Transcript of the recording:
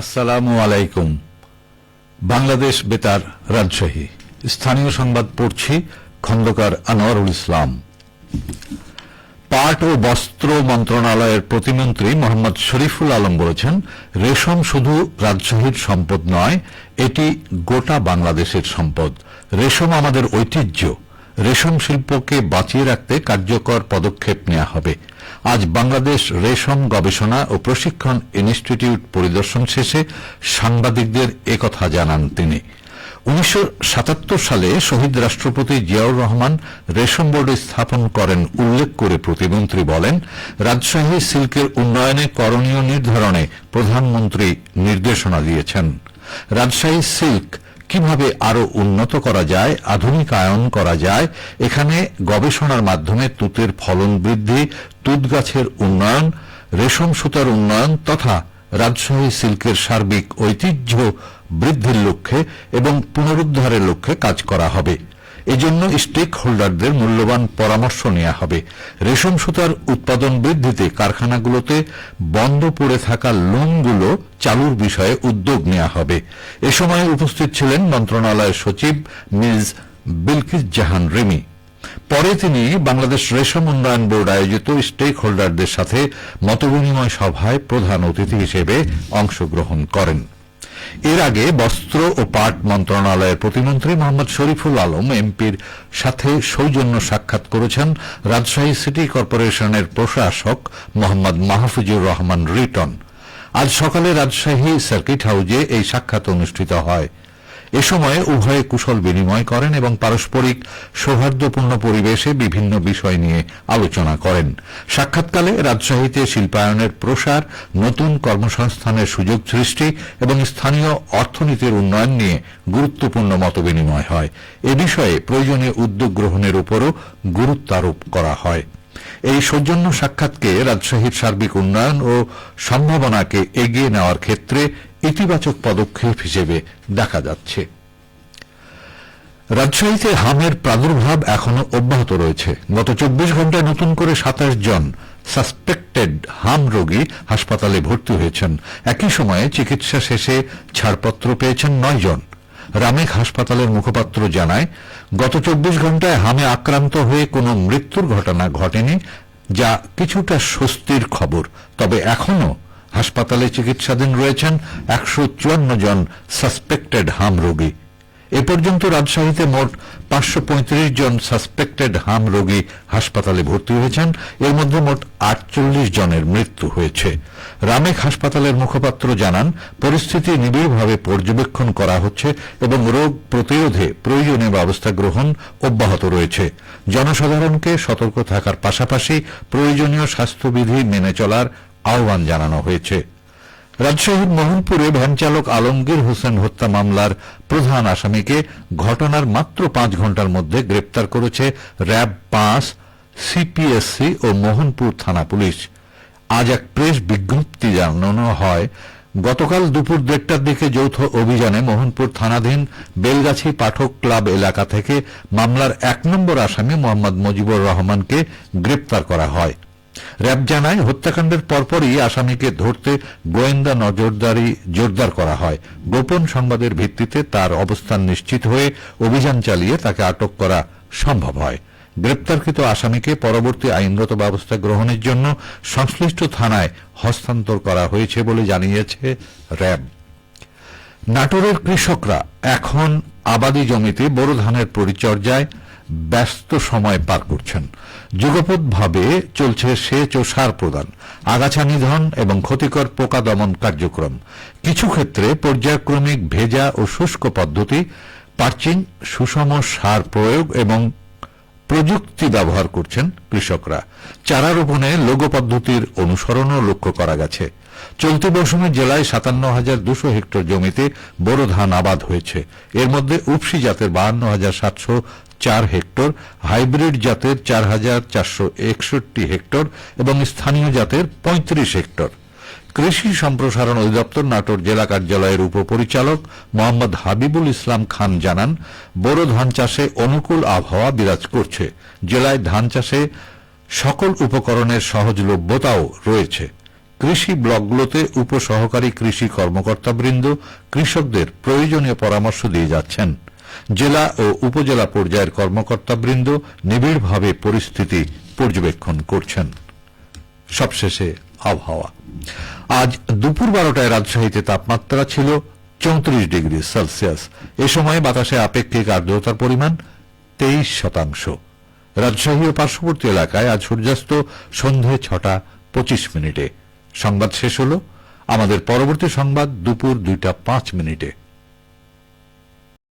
আসসালামু আলাইকুম। বাংলাদেশ বেতার, রাজশাহী। স্থানীয় সংবাদ পড়ছি, খন্দকার আনোয়ারুল ইসলাম। পাট ও বস্ত্র মন্ত্রণালয়ের প্রতিমন্ত্রী মোহাম্মদ শরীফুল আলম বলেছেন, রেশম শুধু রাজশাহীর সম্পদ নয়, এটি গোটা বাংলাদেশের সম্পদ। রেশম আমাদের ঐতিহ্য। রেশম শিল্পকে বাঁচিয়ে রাখতে কার্যকর পদক্ষেপ নেওয়া হবে। আজ বাংলাদেশ রেশম গবেষণা ও প্রশিক্ষণ ইনস্টিটিউট পরিদর্শন শেষে সাংবাদিকদের একথা জানান তিনি। 1977 সালে শহীদ রাষ্ট্রপতি জিয়াউর রহমান রেশম বোর্ড স্থাপন করেন উল্লেখ করে প্রতিমন্ত্রী বলেন, রাজশাহী সিল্কের উন্নয়নে করণীয় নির্ধারণে প্রধানমন্ত্রী নির্দেশনা দিয়েছেন। রাজশাহী সিল্ক কিভাবে আরো উন্নত করা যায়, আধুনিকায়ন করা যায়, এখানে গবেষণার মাধ্যমে তুঁতের ফলন বৃদ্ধি, তুঁত গাছের উন্নয়ন, রেশম সুতার উন্নয়ন তথা রাজশাহী সিল্কের সার্বিক ঐতিহ্য বৃদ্ধির লক্ষ্যে এবং পুনরুদ্ধারের লক্ষ্যে কাজ করা হবে। এজন্য স্টেক হোল্ডারদের মূল্যবান পরামর্শ নেওয়া হবে। রেশম সুতার উৎপাদন বৃদ্ধিতে কারখানাগুলোতে বন্ধ পড়ে থাকা লুমগুলো চালুর বিষয়ে উদ্যোগ নেওয়া হবে। এ সময় উপস্থিত ছিলেন মন্ত্রণালয়ের সচিব মিস বিলকিস জাহান রিমি। পরে তিনি বাংলাদেশ রেশম উন্নয়ন বোর্ড আয়োজিত স্টেক হোল্ডারদের সাথে মতবিনিময় সভায় প্রধান অতিথি হিসেবে অংশগ্রহণ করেন। এর আগে বস্ত্র ও পাট মন্ত্রণালয়ের প্রতিমন্ত্রী মোহাম্মদ শরীফুল আলম এমপির সাথে সৌজন্য সাক্ষাৎ করেছেন রাজশাহী সিটি কর্পোরেশনের প্রশাসক মোহাম্মদ মাহফুজুর রহমান রিটন। আজ সকালে রাজশাহী সার্কিট হাউজে এই সাক্ষাৎ অনুষ্ঠিত হয়। এ সময় উভয়ে কুশল বিনিময় করেন এবং পারস্পরিক সৌহার্দ্যপূর্ণ পরিবেশে বিভিন্ন বিষয় নিয়ে আলোচনা করেন। সাক্ষাৎকালে রাজশাহীতে শিল্পায়নের প্রসার, নতুন কর্মসংস্থানের সুযোগ সৃষ্টি এবং স্থানীয় অর্থনীতির উন্নয়ন নিয়ে গুরুত্বপূর্ণ মতবিনিময় হয়। এ বিষয়ে প্রয়োজনীয় উদ্যোগ গ্রহণের উপরও গুরুত্ব আরোপ করা হয়। এই সৌজন্য সাক্ষাৎকে রাজশাহীর সার্বিক উন্নয়ন ও সম্ভাবনাকে এগিয়ে নেওয়ার ক্ষেত্রে ইতিবাচক পদক্ষেপ হিসেবে দেখা যাচ্ছে। রাজশাহীতে হামের প্রাদুর্ভাব এখনো অব্যাহত রয়েছে। গত 24 ঘণ্টায় নতুন করে 27 জন সাসপেক্টেড হাম রোগী হাসপাতালে ভর্তি হয়েছেন। একই সময়ে চিকিৎসা শেষে ছাড়পত্র পেয়েছেন 9 জন। রামেক হাসপাতালের মুখপাত্র জানায়, গত 24 ঘণ্টায় হামে আক্রান্ত হয়ে কোনো মৃত্যুর ঘটনা ঘটেনি, যা কিছুটা স্বস্তির খবর। তবে এখনও হাসপাতালে চিকিৎসাধীন রয়েছেন 154 জন সাসপেক্টেড হাম রোগী। এ পর্যন্ত রাজশাহীতে মোট 535 জন সাসপেক্টেড হাম রোগী হাসপাতালে ভর্তি হয়েছেন। এর মধ্যে মোট 48 জনের মৃত্যু হয়েছে। রামেক হাসপাতালের মুখপাত্র জানান, পরিস্থিতি নিবিড়ভাবে পর্যবেক্ষণ করা হচ্ছে এবং রোগ প্রতিরোধে প্রয়োজনীয় ব্যবস্থা গ্রহণ অব্যাহত রয়েছে। জনসাধারণকে সতর্ক থাকার পাশাপাশি প্রয়োজনীয় স্বাস্থ্যবিধি মেনে চলার আহ্বান জানানো হয়েছে। রাজশাহীর মোহনপুরে ভ্যানচালক আলমগীর হোসেন হত্যা মামলার প্রধান আসামিকে ঘটনার মাত্র 5 ঘণ্টার মধ্যে গ্রেপ্তার করেছে র্যাব 5, সিপিএসসি ও মোহনপুর থানা পুলিশ। আজ এক প্রেস বিজ্ঞপ্তি জানানো হয়, গতকাল দুপুর 1:30টার দিকে যৌথ অভিযানে মোহনপুর থানাধীন বেলগাছি পাঠক ক্লাব এলাকা থেকে মামলার 1 নম্বর আসামি মোহাম্মদ মুজিবুর রহমানকে গ্রেপ্তার করা হয়। র্যাব জানায়, হত্যাকাণ্ডের পরপরই আসামিকে ধরতে গোয়েন্দা নজরদারি জোরদার করা হয়। গোপন সংবাদের ভিত্তিতে তার অবস্থান নিশ্চিত হয়ে অভিযান চালিয়ে তাকে আটক করা সম্ভব হয়। গ্রেপ্তারকৃত আসামিকে পরবর্তী আইনগত ব্যবস্থা গ্রহণের জন্য সংশ্লিষ্ট থানায় হস্তান্তর করা হয়েছে বলে জানিয়েছে র্যাব। নাটোরের কৃষকরা এখন আবাদি জমিতে বোরো ধানের পরিচর্যায় ব্যস্ত সময় পার করছেন। যুগপৎভাবে চলছে সেচ ও সার প্রদান, আগাছা নিধন এবং ক্ষতিকর পোকা দমন কার্যক্রম। কিছু ক্ষেত্রে পর্যায়ক্রমিক ভেজা ও শুষ্ক পদ্ধতি, পার্চিং, সুষম সার প্রয়োগ এবং প্রযুক্তি ব্যবহার করছেন কৃষকরা। চারা রোপণে লোগো পদ্ধতির অনুসরণও লক্ষ্য করা গেছে। চলতি মৌসুমে জেলায় 57,200 হেক্টর জমিতে বোরো ধান আবাদ হয়েছে। এর মধ্যে উপসি জাতের 52,704 হেক্টর, হাইব্রিড জাতের 4,461 হেক্টর এবং স্থানীয় জাতের 35 হেক্টর। কৃষি সম্প্রসারণ অধিদপ্তর নাটোর জেলা কার্যালয়ের উপপরিচালক মোহাম্মদ হাবিবুল ইসলাম খান জানান, বোরো ধান চাষে অনুকূল আবহাওয়া বিরাজ করছে। জেলায় ধান চাষে সকল উপকরণের সহজলভ্যতাও রয়েছে। কৃষি ব্লকগুলোতে উপসহকারী কৃষি কর্মকর্তাবৃন্দ কৃষকদের প্রয়োজনীয় পরামর্শ দিয়ে যাচ্ছেন। জেলা ও উপজেলা পর্যায়ের কর্মকর্তাবৃন্দ নিবিড়ভাবে পরিস্থিতি পর্যবেক্ষণ করছেন। সবশেষে আবহাওয়া। আজ দুপুর 12টায় রাজশাহীতে তাপমাত্রা ছিল 34 ডিগ্রি সেলসিয়াস। এ সময় বাতাসে আপেক্ষিক আর্দ্রতার পরিমাণ 23%। রাজশাহী ও পার্শ্ববর্তী এলাকায় আজ সূর্যাস্ত সন্ধে 6টা 25 মিনিটে। সংবাদ শেষ হল। আমাদের পরবর্তী সংবাদ দুপুর 2টা 5 মিনিটে।